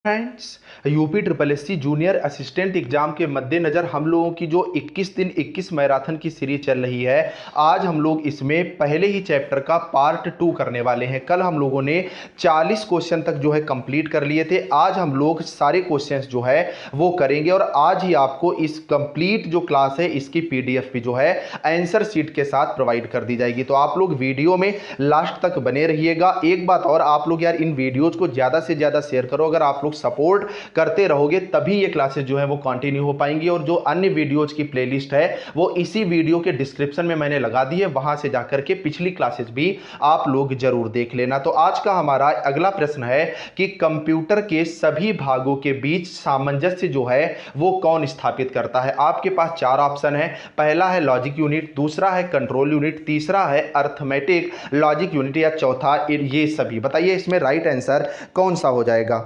Friends, UP triple SC junior assistant exam के मद्देनज़र हम लोगों की जो 21 दिन 21 मैराथन की सीरीज चल रही है, आज हम लोग इसमें पहले ही चैप्टर का पार्ट 2 करने वाले हैं। कल हम लोगों ने 40 क्वेश्चन तक जो है कंप्लीट कर लिए थे। आज हम लोग सारे क्वेश्चंस जो है वो करेंगे और आज ही आपको इस कंप्लीट जो क्लास है इसकी पीडीएफ भी जो है आंसर शीट के साथ प्रोवाइड कर दी जाएगी। तो आप लोग वीडियो में लास्ट तक बने रहिएगा। एक बात और, आप लोग यार इन वीडियोज़ को ज़्यादा से ज़्यादा शेयर करो। अगर आप लोग सपोर्ट करते रहोगे तभी ये क्लासेस जो है वो कंटिन्यू हो पाएंगी। और जो अन्य वीडियोज की प्लेलिस्ट है वो इसी वीडियो के डिस्क्रिप्शन में मैंने लगा दी है, वहां से जाकर के पिछली क्लासेस भी आप लोग जरूर देख लेना। तो आज का हमारा अगला प्रश्न है कि कंप्यूटर के सभी भागों के बीच सामंजस्य जो है वो कौन स्थापित करता है। आपके पास चार ऑप्शन है। पहला है लॉजिक यूनिट, दूसरा है कंट्रोल यूनिट, तीसरा है अर्थमेटिक लॉजिक यूनिट या चौथा ये सभी। बताइए इसमें राइट आंसर कौन सा हो जाएगा।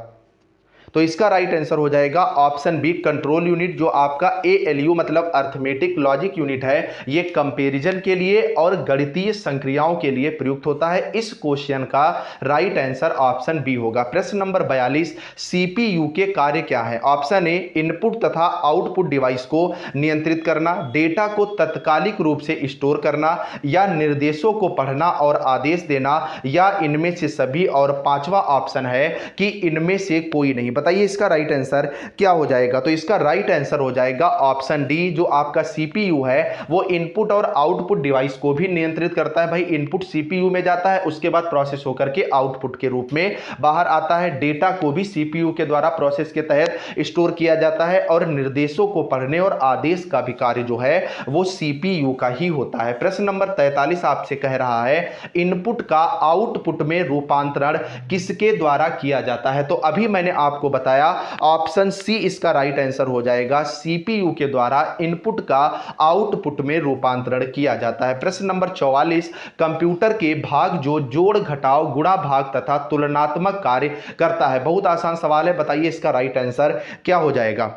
तो इसका राइट आंसर हो जाएगा ऑप्शन बी कंट्रोल यूनिट। जो आपका एएलयू मतलब अर्थमेटिक लॉजिक यूनिट है, ये कंपैरिजन के लिए और गणितीय संक्रियाओं के लिए प्रयुक्त होता है। इस क्वेश्चन का राइट आंसर ऑप्शन बी होगा। प्रश्न नंबर 42, सीपीयू के कार्य क्या है। ऑप्शन ए इनपुट तथा आउटपुट डिवाइस को नियंत्रित करना, डेटा को तत्कालिक रूप से स्टोर करना, या निर्देशों को पढ़ना और आदेश देना, या इनमें से सभी। और पांचवा ऑप्शन है कि इनमें से कोई नहीं। बताइए इसका राइट आंसर क्या हो जाएगा। तो इसका राइट आंसर हो जाएगा ऑप्शन डी। जो आपका सीपीयू है वो इनपुट और आउटपुट डिवाइस को भी नियंत्रित करता है। भाई इनपुट सीपीयू में जाता है, उसके बाद प्रोसेस होकर के आउटपुट के रूप में बाहर आता है। डेटा को भी सीपीयू के द्वारा प्रोसेस के तहत स्टोर किया जाता है और निर्देशों को पढ़ने और आदेश का भी कार्य जो है वो सीपीयू का ही होता है। प्रश्न नंबर 43 आपसे कह रहा है इनपुट का आउटपुट में रूपांतरण किसके द्वारा किया जाता है। तो अभी मैंने आपको बताया ऑप्शन सी इसका राइट आंसर हो जाएगा। सीपीयू के द्वारा इनपुट का आउटपुट में रूपांतरण किया जाता है। प्रश्न नंबर 44, कंप्यूटर के भाग जो जोड़ घटाव गुणा भाग तथा तुलनात्मक कार्य करता है। बहुत आसान सवाल है, बताइए इसका राइट आंसर क्या हो जाएगा।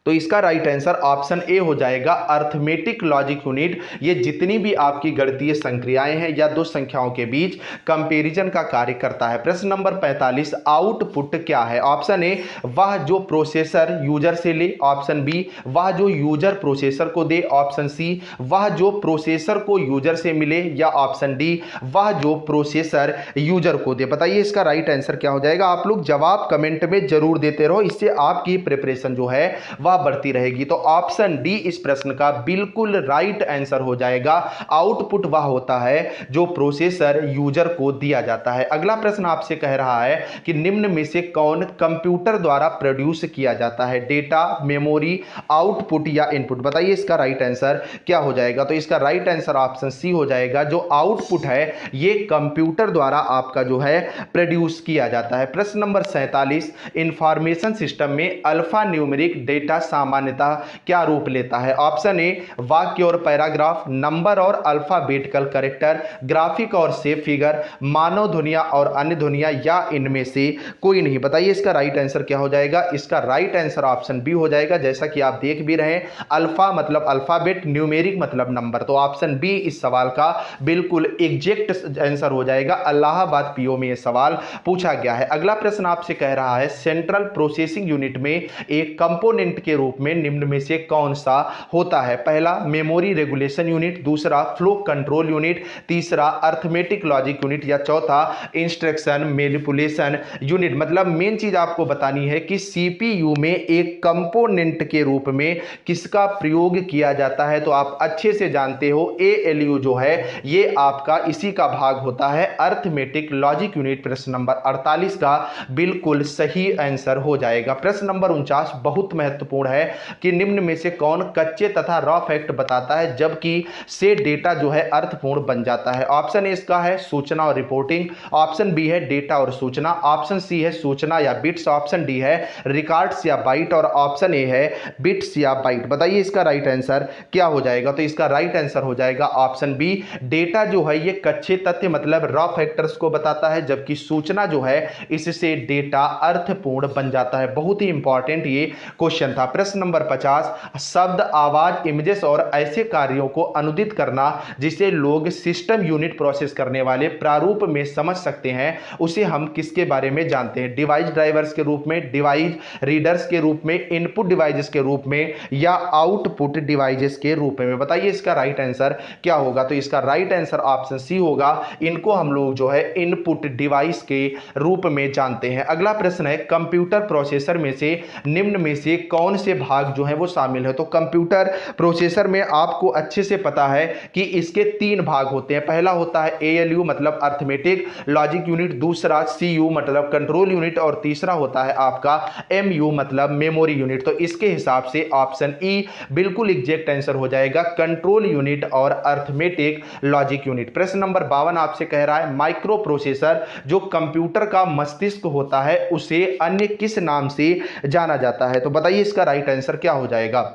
तो इसका राइट आंसर ऑप्शन ए हो जाएगा अर्थमेटिक लॉजिक यूनिट। ये जितनी भी आपकी गणितीय संक्रियाएं हैं या दो संख्याओं के बीच कंपैरिजन का कार्य करता है। प्रश्न नंबर 45, आउटपुट क्या है। ऑप्शन ए वह जो प्रोसेसर यूजर से ले, ऑप्शन बी वह जो यूजर प्रोसेसर को दे, ऑप्शन सी वह जो प्रोसेसर को यूजर से मिले, या ऑप्शन डी वह जो प्रोसेसर यूजर को दे। बताइए इसका राइट आंसर क्या हो जाएगा। आप लोग जवाब कमेंट में जरूर देते रहो, इससे आपकी प्रिपरेशन जो है वह बढ़ती रहेगी। तो ऑप्शन डी इस प्रश्न का बिल्कुल राइट आंसर हो जाएगा। आउटपुट वह होता है जो प्रोसेसर यूजर को दिया जाता है। अगला प्रश्न आपसे कह रहा है कि निम्न में से कौन कंप्यूटर द्वारा प्रोड्यूस किया जाता है। डेटा, मेमोरी, आउटपुट या इनपुट। बताइए इसका राइट आंसर क्या हो जाएगा। तो इसका राइट आंसर ऑप्शन सी हो जाएगा। जो आउटपुट है ये कंप्यूटर द्वारा आपका जो है प्रोड्यूस किया जाता है। प्रश्न नंबर 47, इंफॉर्मेशन सिस्टम में अल्फा न्यूमेरिक डेटा सामान्यतः क्या रूप लेता है। ऑप्शन ए वाक्य और पैराग्राफ, नंबर और अल्फाबेटिकल कैरेक्टर, ग्राफिक और शेप फिगर, मानव ध्वनियां और अन्य ध्वनियां, या इनमें से कोई नहीं। बताइए इसका राइट आंसर क्या हो जाएगा। इसका राइट आंसर ऑप्शन बी हो जाएगा। जैसा कि आप देख भी रहे हैं, अल्फा मतलब अल्फाबेट, न्यूमेरिक मतलब नंबर। तो ऑप्शन बी इस सवाल का बिल्कुल एग्जैक्ट आंसर हो जाएगा। इलाहाबाद पीओ में यह सवाल पूछा गया है। अगला प्रश्न आपसे कह रहा है सेंट्रल प्रोसेसिंग यूनिट में एक कंपोनेंट के रूप में निम्न में से कौन सा होता है। पहला मेमोरी रेगुलेशन यूनिट, दूसरा फ्लो कंट्रोल यूनिट, तीसरा अर्थमेटिक लॉजिक यूनिट, या चौथा इंस्ट्रक्शन मैनिपुलेशन यूनिट। मतलब मेन चीज आपको बतानी है कि सीपीयू में एक कंपोनेंट के रूप में किसका प्रयोग किया जाता है। तो आप अच्छे से जानते हो एएलयू जो है ये आपका इसी का भाग होता है, अर्थमेटिक लॉजिक यूनिट। प्रश्न नंबर 48 का बिल्कुल सही आंसर हो जाएगा। प्रश्न नंबर 49 बहुत महत्वपूर्ण है कि निम्न में से कौन कच्चे तथा रॉ फैक्ट बताता है जबकि से डेटा जो है अर्थपूर्ण बन जाता है। ऑप्शन ए इसका है सूचना और रिपोर्टिंग, ऑप्शन बी है डेटा और सूचना, ऑप्शन सी है सूचना या बिट्स, ऑप्शन डी है रिकॉर्ड्स या बाइट, और ऑप्शन ए है बिट्स या बाइट। बताइए इसका राइट आंसर क्या हो जाएगा। तो इसका राइट आंसर हो जाएगा ऑप्शन बी। डेटा जो है ये कच्चे तथ्य मतलब रॉ फैक्टर्स को बताता है, जबकि सूचना जो है इससे डेटा अर्थपूर्ण बन जाता है। बहुत ही इंपॉर्टेंट ये क्वेश्चन था। प्रश्न नंबर 50, शब्द, आवाज, इमेजेस और ऐसे कार्यों को अनुदित करना जिसे लोग सिस्टम यूनिट प्रोसेस करने वाले प्रारूप में समझ सकते हैं, उसे हम किसके बारे में जानते हैं? डिवाइस ड्राइवर्स के रूप में, डिवाइस रीडर्स के रूप में, इनपुट डिवाइसेस के रूप में या आउटपुट डिवाइसेस के रूप में? बताइए इसका राइट आंसर क्या होगा? तो इसका राइट आंसर ऑप्शन सी होगा। इनको हम लोग जो है इनपुट डिवाइस के रूप में जानते हैं। अगला प्रश्न है, कंप्यूटर प्रोसेसर में से निम्न में से कौन से भाग जो है वो शामिल है? तो कंप्यूटर प्रोसेसर में आपको अच्छे से पता है कि इसके 3 भाग होते हैं। पहला होता है ALU मतलब अर्थमेटिक लॉजिक यूनिट, दूसरा CU मतलब कंट्रोल यूनिट और तीसरा होता है आपका MU मतलब मेमोरी यूनिट। तो इसके हिसाब से ऑप्शन ई बिल्कुल एग्जैक्ट आंसर हो जाएगा, कंट्रोल यूनिट और अर्थमेटिक लॉजिक यूनिट। प्रश्न नंबर 52 आपसे कह रहा है, माइक्रो प्रोसेसर जो कंप्यूटर का मस्तिष्क होता है उसे अन्य किस नाम से जाना जाता है? तो बताइए इसका राइट आंसर क्या हो जाएगा?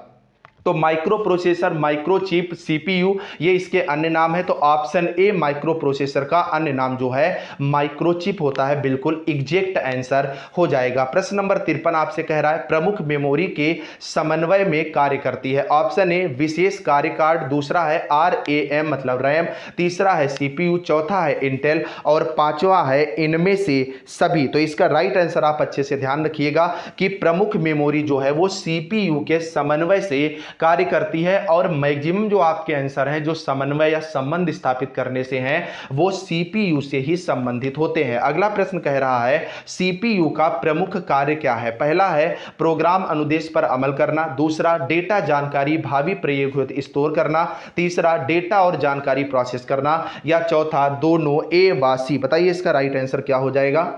तो माइक्रो प्रोसेसर, माइक्रोचिप, CPU ये इसके अन्य नाम है। तो ऑप्शन ए माइक्रो प्रोसेसर का अन्य नाम जो है माइक्रोचिप होता है, बिल्कुल एग्जैक्ट आंसर हो जाएगा। प्रश्न नंबर 53 आपसे कह रहा है, प्रमुख मेमोरी के समन्वय में कार्य करती है? ऑप्शन ए विशेष कार्य कार्ड, दूसरा है RAM मतलब रैम, तीसरा है CPU, चौथा है इंटेल और पांचवा है इनमें से सभी। तो इसका राइट आंसर आप अच्छे से ध्यान रखिएगा कि प्रमुख मेमोरी जो है वो CPU के समन्वय से कार्य करती है और मैक्सिमम जो आपके आंसर हैं जो समन्वय या संबंध स्थापित करने से हैं वो CPU से ही संबंधित होते हैं। अगला प्रश्न कह रहा है, CPU का प्रमुख कार्य क्या है? पहला है प्रोग्राम अनुदेश पर अमल करना, दूसरा डेटा जानकारी भावी प्रयोग हेतु स्टोर करना, तीसरा डेटा और जानकारी प्रोसेस करना या चौथा दोनों ए व सी। बताइए इसका राइट आंसर क्या हो जाएगा?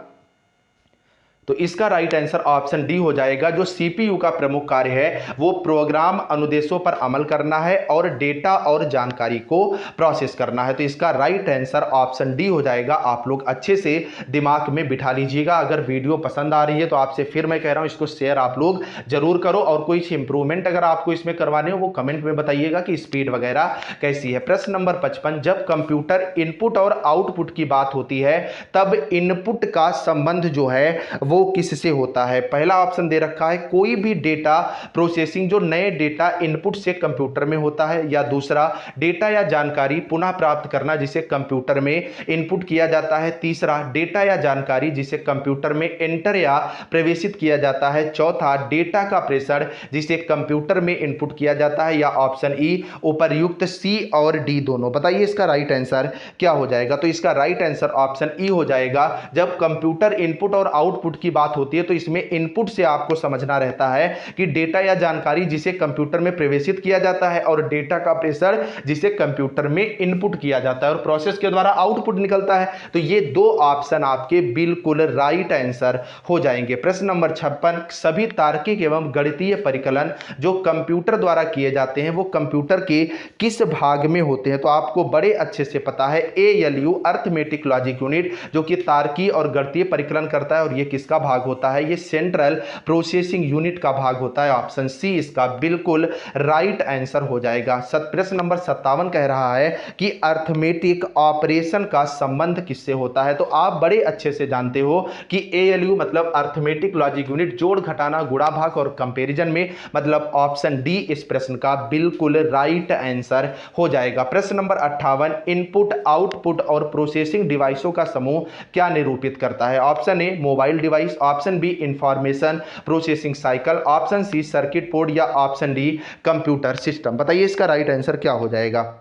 तो इसका राइट आंसर ऑप्शन डी हो जाएगा। जो CPU का प्रमुख कार्य है वो प्रोग्राम अनुदेशों पर अमल करना है और डेटा और जानकारी को प्रोसेस करना है। तो इसका राइट आंसर ऑप्शन डी हो जाएगा। आप लोग अच्छे से दिमाग में बिठा लीजिएगा। अगर वीडियो पसंद आ रही है तो आपसे फिर मैं कह रहा हूं इसको शेयर आप लोग जरूर करो और कोई इंप्रूवमेंट अगर आपको इसमें करवाने हो वो कमेंट में बताइएगा कि स्पीड वगैरह कैसी है। प्रश्न नंबर 55, जब कंप्यूटर इनपुट और आउटपुट की बात होती है तब इनपुट का संबंध जो है वो किससे होता है? पहला ऑप्शन दे रखा है कोई भी डेटा प्रोसेसिंग जो नए डेटा इनपुट से कंप्यूटर में होता है, या दूसरा डेटा या जानकारी पुनः प्राप्त करना जिसे कंप्यूटर में इनपुट किया जाता है, तीसरा डेटा या जानकारी जिसे कंप्यूटर में एंटर या प्रवेशित किया जाता है, चौथा डेटा का प्रेषण जिसे कंप्यूटर में इनपुट किया जाता है, या ऑप्शन ई उपर्युक्त सी और डी दोनों। बताइए इसका राइट आंसर क्या हो जाएगा? तो इसका राइट आंसर ऑप्शन ई हो जाएगा। जब कंप्यूटर इनपुट और आउटपुट की बात होती है तो इसमें इनपुट से आपको समझना रहता है कि डेटा या जानकारी जिसे कंप्यूटर में प्रवेशित किया जाता है और डेटा का प्रेषण जिसे कंप्यूटर में इनपुट किया जाता है और प्रोसेस के द्वारा आउटपुट निकलता है। तो ये दो ऑप्शन आपके बिल्कुल राइट आंसर हो जाएंगे। प्रश्न नंबर 56, सभी तार्किक एवं गणितीय परिकलन जो कंप्यूटर द्वारा किए जाते हैं वो कंप्यूटर के किस भाग में होते हैं? तो आपको बड़े अच्छे से पता है ALU अर्थमेटिक लॉजिक यूनिट जो कि तार्किक और गणितीय परिकलन करता है और ये किसका भाग होता है? ये सेंट्रल प्रोसेसिंग यूनिट का भाग होता है। ऑप्शन सी इसका बिल्कुल राइट आंसर हो जाएगा। प्रश्न नंबर 57 कह रहा है कि अर्थमेटिक ऑपरेशन का संबंध किससे होता है? तो आप बड़े अच्छे से जानते हो कि ALU मतलब अर्थमेटिक लॉजिक यूनिट जोड़ घटाना गुणा भाग और कंपैरिजन में, मतलब ऑप्शन डी इस प्रश्न का बिल्कुल राइट आंसर हो जाएगा। प्रश्न नंबर 58, इनपुट आउटपुट और प्रोसेसिंग डिवाइसों का समूह क्या निरूपित करता है? Option A mobile device, option B information processing cycle, option C circuit board या ऑप्शन डी कंप्यूटर सिस्टम। बताइए इसका राइट आंसर क्या हो जाएगा?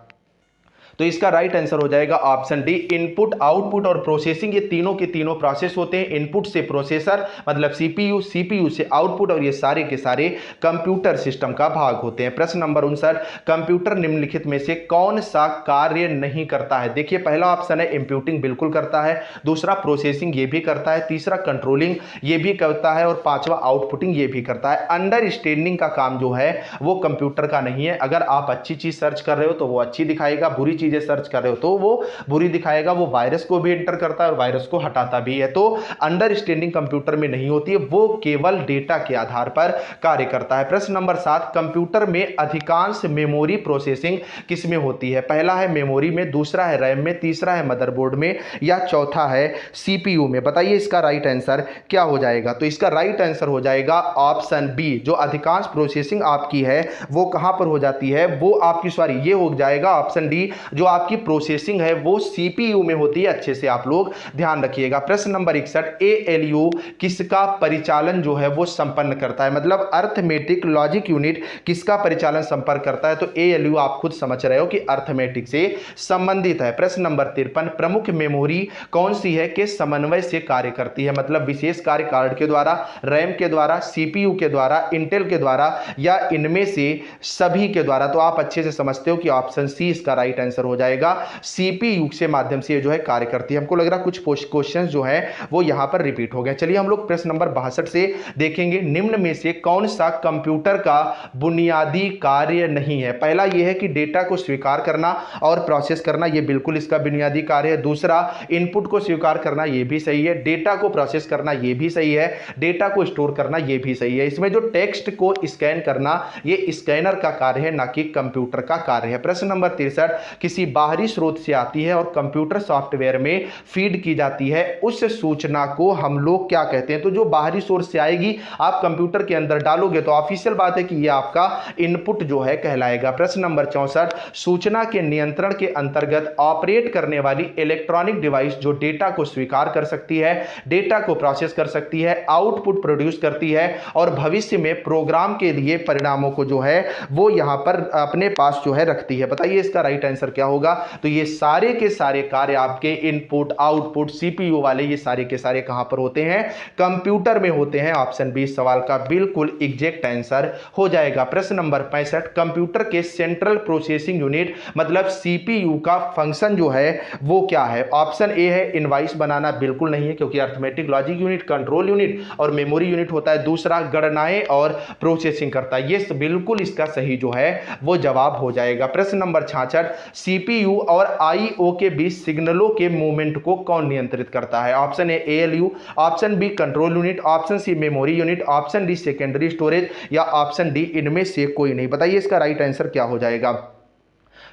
तो इसका राइट आंसर हो जाएगा ऑप्शन डी इनपुट आउटपुट और प्रोसेसिंग। ये तीनों के तीनों प्रोसेस होते हैं। इनपुट से प्रोसेसर मतलब CPU, CPU से आउटपुट और ये सारे के सारे कंप्यूटर सिस्टम का भाग होते हैं। प्रश्न नंबर 59, कंप्यूटर निम्नलिखित में से कौन सा कार्य नहीं करता है? देखिए पहला ऑप्शन है इंप्यूटिंग, बिल्कुल करता है, दूसरा प्रोसेसिंग ये भी करता है, तीसरा कंट्रोलिंग ये भी करता है और पांचवा आउटपुटिंग ये भी करता है। अंडरस्टैंडिंग का काम जो है वो कंप्यूटर का नहीं है। अगर आप अच्छी चीज सर्च कर रहे हो तो वो अच्छी दिखाएगा, बुरी चीज चीजें सर्च कर रहे हो तो वो बुरी दिखाएगा। वो वायरस को भी एंटर करता है और वायरस को हटाता भी है। तो अंडरस्टैंडिंग कंप्यूटर में नहीं होती है, वो केवल डेटा के आधार पर कार्य करता है। प्रश्न नंबर 7, कंप्यूटर में अधिकांश मेमोरी प्रोसेसिंग किसमें होती है? पहला है मेमोरी में, दूसरा है रैम में, तीसरा है मदरबोर्ड में, या चौथा है सीपीयू में। बताइए इसका राइट आंसर क्या हो जाएगा? तो इसका राइट आंसर हो जाएगा ऑप्शन बी। जो अधिकांश प्रोसेसिंग आपकी है वो कहां पर हो जाती है? वो आपकी सॉरी ये हो जाएगा ऑप्शन डी, जो आपकी प्रोसेसिंग है वो सीपीयू में होती है। अच्छे से आप लोग ध्यान रखिएगा। प्रश्न नंबर 61, एएलयू किसका परिचालन जो है वो संपन्न करता है? मतलब अर्थमेटिक लॉजिक यूनिट किसका परिचालन संपर्क करता है? तो एएलयू आप खुद समझ रहे हो कि अर्थमेटिक से संबंधित है। प्रश्न नंबर 53, प्रमुख मेमोरी कौन सी है कि समन्वय से कार्य करती है? मतलब विशेष कार्य कार्ड के द्वारा, रैम के द्वारा, सीपीयू के द्वारा, इंटेल के द्वारा, या इनमें से सभी के द्वारा। तो आप अच्छे से समझते हो कि ऑप्शन सी इसका राइट आंसर हो जाएगा। सीपीयू के माध्यम से जो है कार्य करती है। हमको लग रहा है कुछ क्वेश्चंस जो है वो यहां पर रिपीट हो गए। चलिए हम लोग प्रश्न नंबर 62 से देखेंगे, निम्न में से कौन सा कंप्यूटर का बुनियादी कार्य नहीं है? पहला यह है कि डेटा को स्वीकार करना और प्रोसेस करना, यह बिल्कुल इसका बुनियादी कार्य है। दूसरा, इनपुट को स्वीकार करना, यह भी सही है। डेटा को प्रोसेस करना, यह भी सही है। डेटा को स्टोर करना, यह भी सही है। इसमें जो टेक्स्ट को स्कैन करना, यह स्कैनर का कार्य है, ना कि कंप्यूटर का कार्य है। प्रश्न नंबर 63, किसी बाहरी स्रोत से आती है और कंप्यूटर सॉफ्टवेयर में फीड की जाती है, उस सूचना को हम लोग क्या कहते हैं? तो जो बाहरी सोर्स से आएगी आप कंप्यूटर के अंदर डालोगे तो ऑफिशियल बात है कि यह आपका इनपुट जो है कहलाएगा। प्रश्न नंबर 64, सूचना के नियंत्रण के अंतर्गत ऑपरेट करने वाली इलेक्ट्रॉनिक डिवाइस जो डेटा को स्वीकार कर सकती है, डेटा को प्रोसेस कर सकती है, आउटपुट प्रोड्यूस करती है और भविष्य में प्रोग्राम के लिए परिणामों को जो है वो यहां पर अपने पास जो है रखती है। बताइए इसका राइट आंसर क्या होगा? तो ये सारे के सारे कार्य आपके इनपुट, आउटपुट, सीपीयू वाले, ये सारे के सारे कहां पर होते हैं? कंप्यूटर में होते हैं। ऑप्शन बी सवाल का बिल्कुल एग्जैक्ट आंसर हो जाएगा। प्रश्न नंबर 65, कंप्यूटर के सेंट्रल प्रोसेसिंग यूनिट मतलब सीपीयू का फंक्शन जो है वो क्या है? ऑप्शन ए है इनवाइस बनाना, बिल्कुल नहीं है क्योंकि arithmetic logic unit, control unit और मेमोरी यूनिट होता है। दूसरा, गणनाएं और प्रोसेसिंग करता है। ये बिल्कुल इसका सही जो है वो जवाब हो जाएगा। प्रश्न नंबर 66, सीपीयू और आईओ के बीच सिग्नलों के मूवमेंट को कौन नियंत्रित करता है? Option A ALU, option B control unit, option C memory unit, option D secondary storage, या ऑप्शन डी इनमें से कोई नहीं। बताइए इसका राइट आंसर क्या हो जाएगा?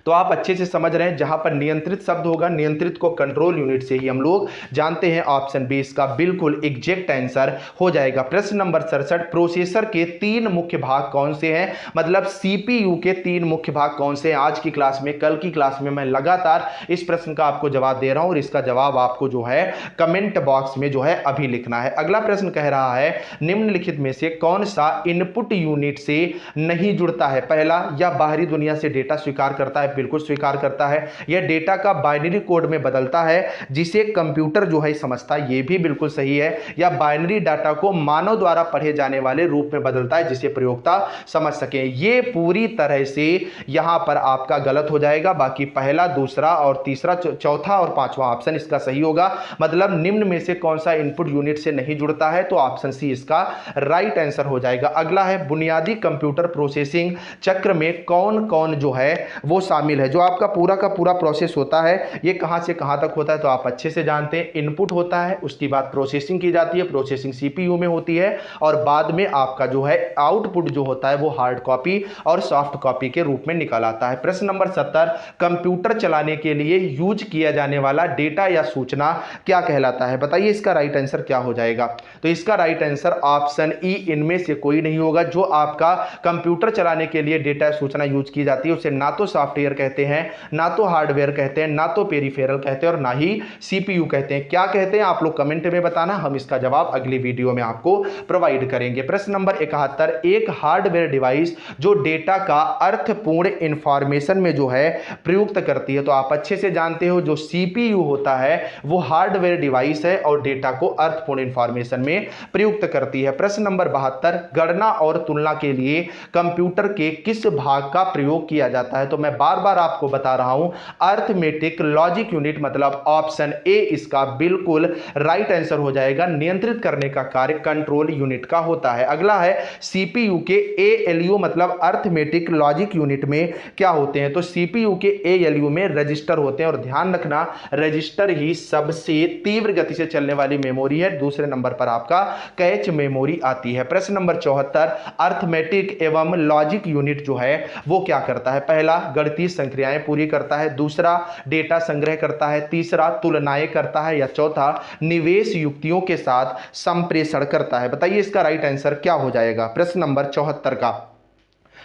तो आप अच्छे से समझ रहे हैं, जहां पर नियंत्रित शब्द होगा, नियंत्रित को कंट्रोल यूनिट से ही हम लोग जानते हैं। ऑप्शन बी इसका बिल्कुल एग्जैक्ट आंसर हो जाएगा। प्रश्न नंबर 67, प्रोसेसर के 3 मुख्य भाग कौन से हैं? मतलब सीपीयू के 3 मुख्य भाग कौन से हैं? आज की क्लास में, कल की क्लास में मैं लगातार इस प्रश्न का आपको जवाब दे रहा हूं और इसका जवाब आपको जो है कमेंट बॉक्स में जो है अभी लिखना है। अगला प्रश्न कह रहा है, निम्नलिखित में से कौन सा इनपुट यूनिट से नहीं जुड़ता है? पहला, या बाहरी दुनिया से डेटा स्वीकार करता है, बिल्कुल स्वीकार करता है। यह डेटा का बाइनरी कोड में बदलता है जिसे कंप्यूटर जो है समझता है, यह भी बिल्कुल सही है। या बाइनरी डाटा को मानव द्वारा पढ़े जाने वाले रूप में बदलता है जिसे प्रयोक्ता समझ सके। यह पूरी तरह से यहां पर आपका गलत हो जाएगा। बाकी पहला, दूसरा और तीसरा, चौथा और पांचवा ऑप्शन इसका सही होगा। मतलब निम्न में से कौन सा इनपुट यूनिट से नहीं जुड़ता है? तो ऑप्शन सी इसका राइट आंसर हो जाएगा। अगला है, बुनियादी कंप्यूटर प्रोसेसिंग चक्र में कौन कौन जो है वो शामिल है? जो आपका पूरा का पूरा प्रोसेस होता है ये कहां से कहां तक होता है? तो आप अच्छे से जानते हैं, इनपुट होता है, उसके बाद प्रोसेसिंग की जाती है, प्रोसेसिंग सीपीयू में होती है और बाद में आपका जो है आउटपुट जो होता है वो हार्ड कॉपी और सॉफ्ट कॉपी के रूप में निकल आता है। प्रश्न नंबर 70, कंप्यूटर चलाने के लिए यूज किया जाने वाला डेटा या सूचना क्या कहलाता है? बताइए इसका राइट आंसर क्या हो जाएगा? तो इसका राइट आंसर ऑप्शन ई इनमें से कोई नहीं होगा। जो आपका कंप्यूटर चलाने के लिए डेटा सूचना यूज की जाती है उसे ना तो सॉफ्टवेयर कहते हैं, ना तो हार्डवेयर कहते हैं, ना तो पेरिफेरल कहते हैं और ना ही सीपीयू कहते हैं। क्या कहते हैं आप लोग कमेंट में बताना, हम इसका जवाब अगली वीडियो में आपको प्रोवाइड करेंगे। प्रश्न नंबर 71, एक हार्डवेयर डिवाइस जो डेटा का अर्थपूर्ण इंफॉर्मेशन में जो है प्रयुक्त करती है। तो आप अच्छे से जानते हो जो सीपीयू होता है वो हार्डवेयर डिवाइस है और डेटा को अर्थपूर्ण इंफॉर्मेशन में प्रयुक्त करती है। प्रश्न नंबर 72, गणना और तुलना के लिए कंप्यूटर के किस भाग का प्रयोग किया जाता है? तो मैं बार बार आपको बता रहा हूं, अर्थमेटिक लॉजिक यूनिट मतलब ऑप्शन ए इसका बिल्कुल राइट आंसर हो जाएगा। नियंत्रित करने का कार्य कंट्रोल यूनिट का होता है। अगला है सीपीयू के एएलयू मतलब अर्थमेटिक लॉजिक यूनिट में क्या होते हैं, तो सीपीयू के एएलयू में रजिस्टर होते हैं, और ध्यान रखना रजिस्टर ही सबसे तीव्र गति से चलने वाली मेमोरी है। दूसरे नंबर पर आपका कैच मेमोरी आती है। प्रश्न नंबर 74, अर्थमेटिक एवं लॉजिक यूनिट जो है वो क्या करता है? पहला, गणितीय संक्रियाएं पूरी करता है, दूसरा डेटा संग्रह करता है, तीसरा तुलनाएं करता है, या चौथा निवेश युक्तियों के साथ संप्रेषण करता है। बताइए इसका राइट आंसर क्या हो जाएगा प्रश्न नंबर 74 का?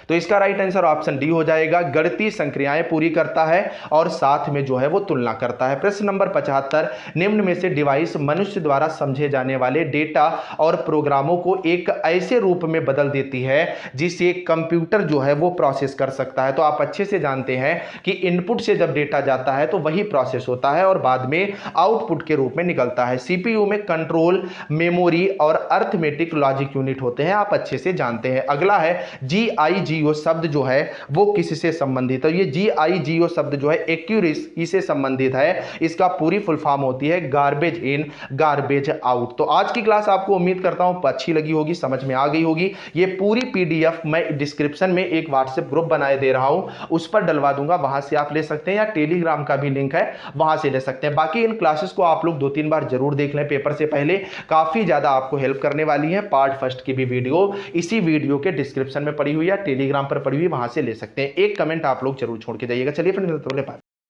तो इसका राइट आंसर ऑप्शन डी हो जाएगा, गणितीय संक्रियाएं पूरी करता है और साथ में जो है वो तुलना करता है। प्रश्न नंबर 75, निम्न में से डिवाइस मनुष्य द्वारा समझे जाने वाले डेटा और प्रोग्रामों को एक ऐसे रूप में बदल देती है जिसे कंप्यूटर जो है वो प्रोसेस कर सकता है। तो आप अच्छे से जानते हैं कि इनपुट से जब डेटा जाता है तो वही प्रोसेस होता है और बाद में आउटपुट के रूप में निकलता है। सीपीयू में कंट्रोल, मेमोरी और अर्थमेटिक लॉजिक यूनिट होते हैं, आप अच्छे से जानते हैं। अगला है जीआईजीओ शब्द जो है वो किससे संबंधित है? ये जीआईजीओ शब्द जो है एक्यूरेसी से संबंधित है। इसका पूरी फुल फॉर्म होती है गार्बेज इन गार्बेज आउट। तो आज की क्लास आपको उम्मीद करता हूं अच्छी लगी होगी, समझ में आ गई होगी। ये पूरी पीडीएफ मैं डिस्क्रिप्शन में एक व्हाट्सएप ग्रुप बनाए दे रहा हूं, उस पर डलवा दूंगा, वहां से आप ले सकते हैं, या टेलीग्राम का भी लिंक है वहां से ले सकते हैं। बाकी इन क्लासेस को आप लोग 2-3 बार जरूर देख लें पेपर से पहले, काफी ज्यादा आपको हेल्प करने वाली है। पार्ट फर्स्ट की भी वीडियो इसी वीडियो के डिस्क्रिप्शन में पड़ी हुई है, टेलीग्राम पर पड़ी हुई, वहां से ले सकते हैं। एक कमेंट आप लोग जरूर छोड़ के जाइएगा। चलिए फिर मिलते हैं।